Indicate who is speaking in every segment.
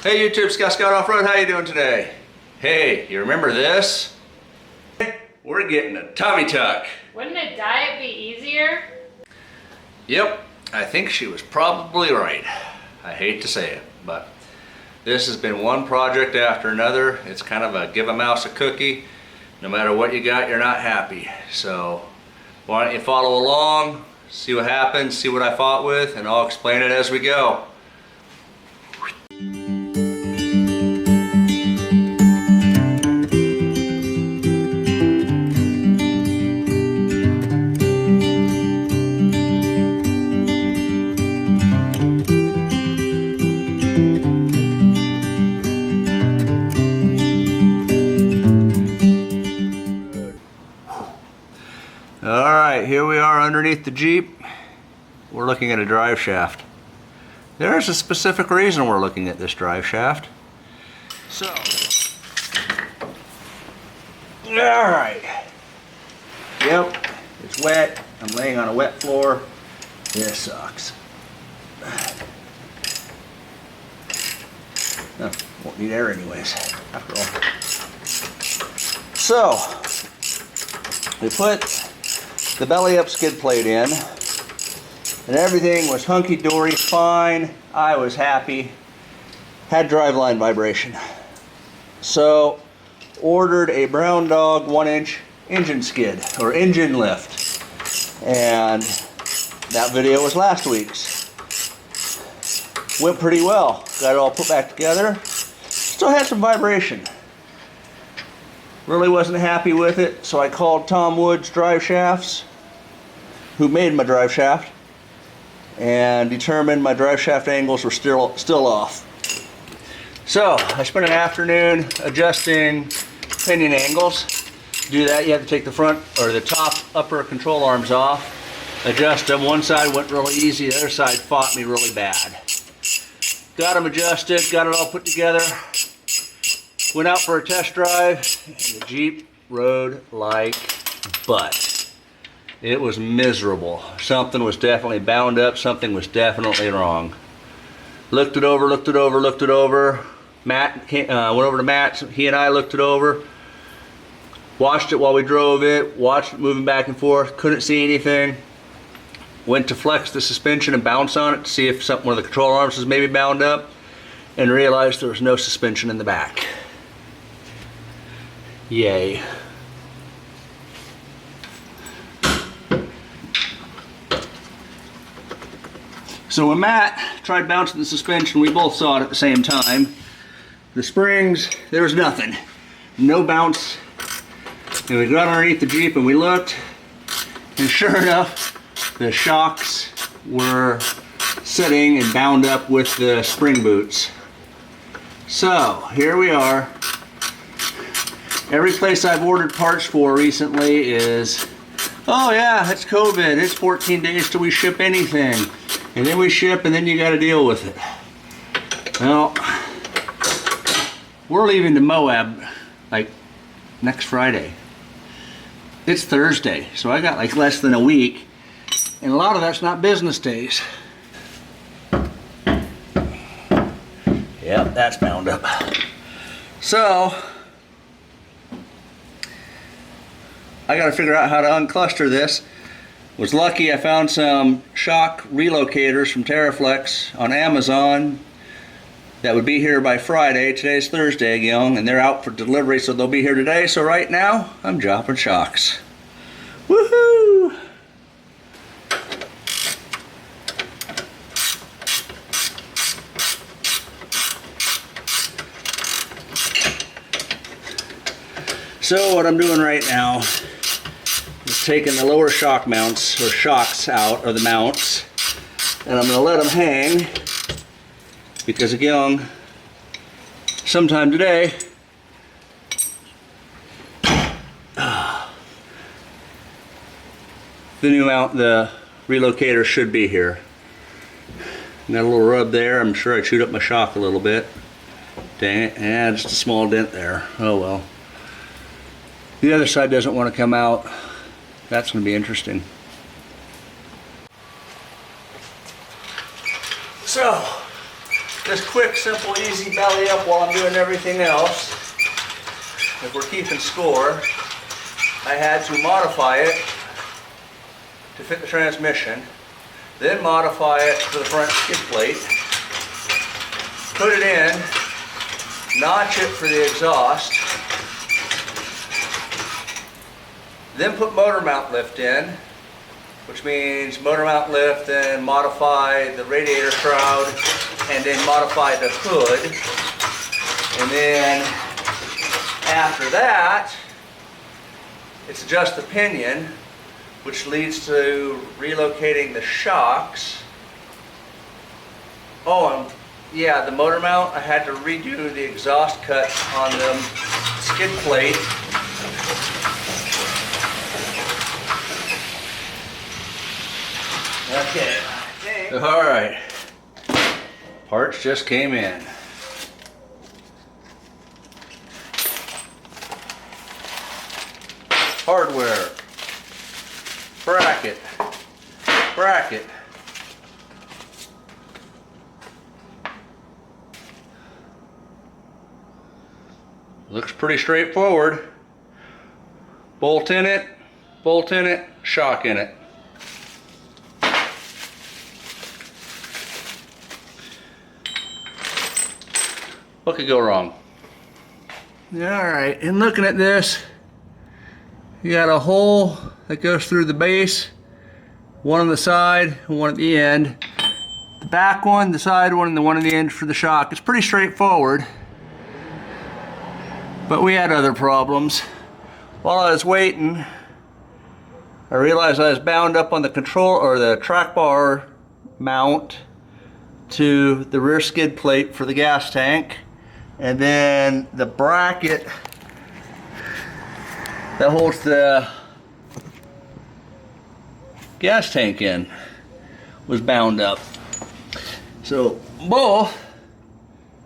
Speaker 1: Hey YouTube, Scott Off-Road, how you doing today? Hey, you remember this? We're getting a tummy tuck.
Speaker 2: Wouldn't a diet be easier?
Speaker 1: Yep, I think she was probably right. I hate to say it, but this has been one project after another. It's kind of a give a mouse a cookie. No matter what you got, you're not happy. So why don't you follow along, see what happens, see what I fought with, and I'll explain it as we go. Alright, here we are underneath the Jeep. We're looking at a drive shaft. There's a specific reason we're looking at this drive shaft. So, alright. Yep, it's wet. I'm laying on a wet floor. This sucks. Oh, won't need air anyways, after all. So, we put the belly up skid plate in, and everything was hunky-dory, fine. I was happy. Had driveline vibration. So, ordered a Brown Dog 1-inch engine skid, or engine lift. And that video was last week's. Went pretty well. Got it all put back together. Still had some vibration. Really wasn't happy with it, so I called Tom Wood's Drive Shafts, who made my drive shaft, and determined my drive shaft angles were still off. So I spent an afternoon adjusting pinion angles. To do that, you have to take the front or the top upper control arms off, adjust them. One side went really easy, the other side fought me really bad. Got them adjusted, got it all put together. Went out for a test drive, and the Jeep rode like butt. It was miserable. Something was definitely bound up, something was definitely wrong. Looked it over, looked it over, looked it over. Matt went over to Matt, he and I looked it over. Watched it while we drove it, watched it moving back and forth, couldn't see anything. Went to flex the suspension and bounce on it to see if one of the control arms was maybe bound up, and realized there was no suspension in the back. Yay. So when Matt tried bouncing the suspension, we both saw it at the same time. The springs, there was nothing. No bounce. And we got underneath the Jeep and we looked, and sure enough, the shocks were sitting and bound up with the spring boots. So here we are. Every place I've ordered parts for recently is, oh yeah, it's COVID, it's 14 days till we ship anything. And then we ship and then you gotta deal with it. Well, we're leaving to Moab like next Friday. It's Thursday, so I got like less than a week. And a lot of that's not business days. Yep, that's bound up. So, I gotta figure out how to uncluster this. Was lucky I found some shock relocators from Teraflex on Amazon that would be here by Friday. Today's Thursday, young, and they're out for delivery, so they'll be here today. So right now, I'm dropping shocks. Woohoo! So what I'm doing right now is taking the lower shock mounts, or shocks out of the mounts, and I'm going to let them hang, because again, sometime today, the new mount, the relocator should be here. Got a little rub there. I'm sure I chewed up my shock a little bit. Dang it. Yeah, just a small dent there. Oh well. The other side doesn't want to come out. That's going to be interesting. So, just quick quick, simple, easy belly up while I'm doing everything else. If we're keeping score, I had to modify it to fit the transmission, then modify it to the front skid plate, put it in, notch it for the exhaust, then put motor mount lift in, which means motor mount lift, then modify the radiator shroud, and then modify the hood. And then after that, it's adjust the pinion, which leads to relocating the shocks. Oh, and yeah, the motor mount, I had to redo the exhaust cut on the skid plate. Okay. All right. Parts just came in. Hardware. Bracket. Bracket. Looks pretty straightforward. Bolt in it, shock in it. What could go wrong? Alright, and looking at this, you got a hole that goes through the base, one on the side and one at the end. The back one, the side one, and the one on the end for the shock. It's pretty straightforward, but we had other problems. While I was waiting, I realized I was bound up on the control or the track bar mount to the rear skid plate for the gas tank, and then the bracket that holds the gas tank in was bound up. So both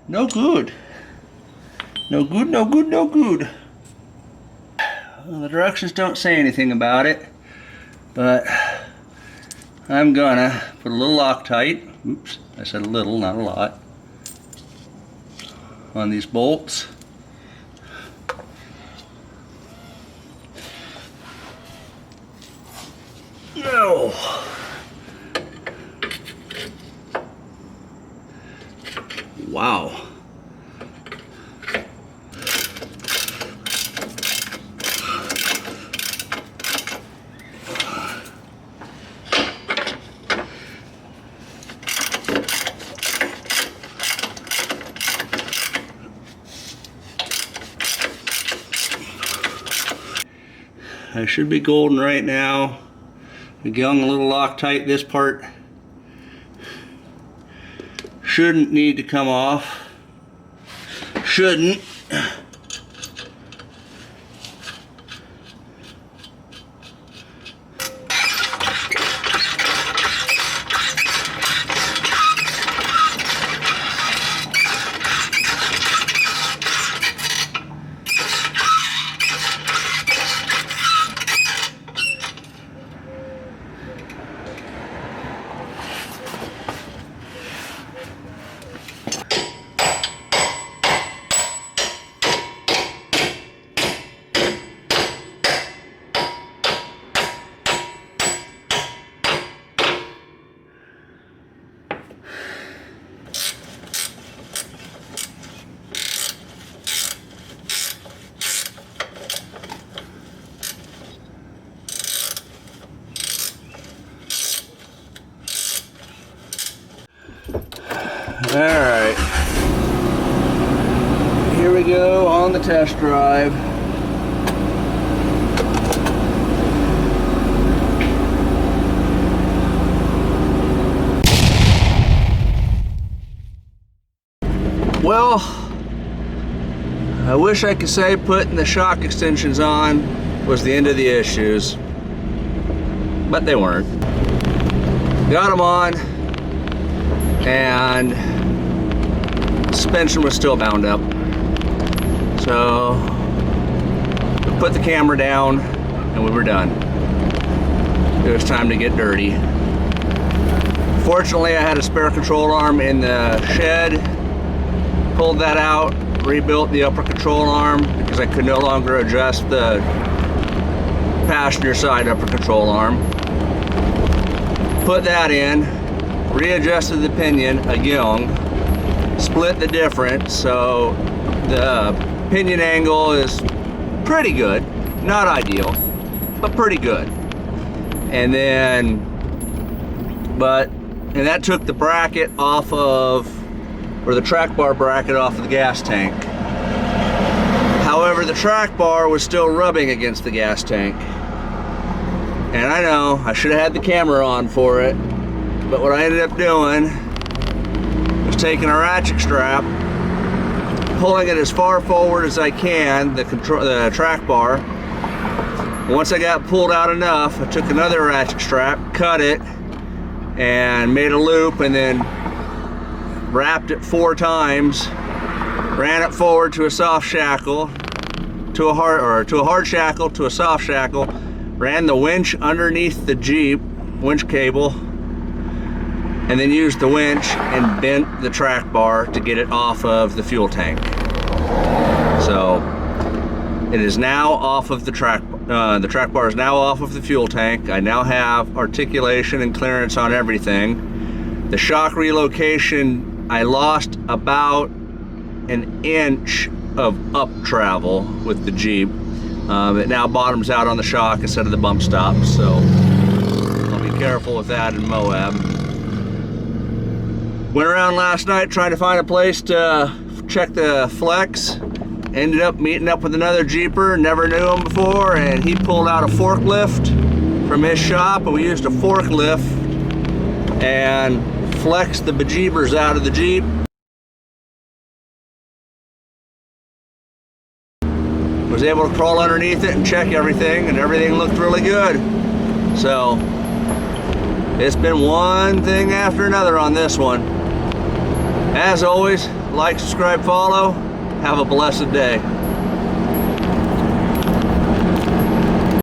Speaker 1: no good. No good, no good, no good. Well, the directions don't say anything about it, but I'm gonna put a little Loctite, oops, I said a little, not a lot, on these bolts. No. Wow. I should be golden right now. Again, a little Loctite. This part shouldn't need to come off. Shouldn't. Alright, here we go on the test drive. Well, I wish I could say putting the shock extensions on was the end of the issues, but they weren't. Got them on, and suspension was still bound up. So we put the camera down and we were done. It was time to get dirty. Fortunately, I had a spare control arm in the shed Pulled that out, rebuilt the upper control arm because I could no longer adjust the passenger side upper control arm. Put that in, readjusted the pinion again, split the difference, so the pinion angle is pretty good, not ideal, but pretty good. And that took the bracket off of, or the track bar bracket off of the gas tank. However, the track bar was still rubbing against the gas tank. And I know, I should have had the camera on for it, but what I ended up doing was taking a ratchet strap, pulling it as far forward as I can, the track bar. Once I got pulled out enough, I took another ratchet strap, cut it, and made a loop, and then wrapped it 4 times, ran it forward to a soft shackle, to a hard shackle, to a soft shackle, ran the winch underneath the Jeep, winch cable, and then used the winch and bent the track bar to get it off of the fuel tank. So it is now off of the track bar is now off of the fuel tank. I now have articulation and clearance on everything. The shock relocation, I lost about an inch of up travel with the Jeep. It now bottoms out on the shock instead of the bump stops, so I'll be careful with that in Moab. Went around last night trying to find a place to check the flex. Ended up meeting up with another Jeeper, never knew him before, and he pulled out a forklift from his shop, and we used a forklift and flexed the bejeebers out of the Jeep. Was able to crawl underneath it and check everything, and everything looked really good. So it's been one thing after another on this one. As always, like, subscribe, follow. Have a blessed day.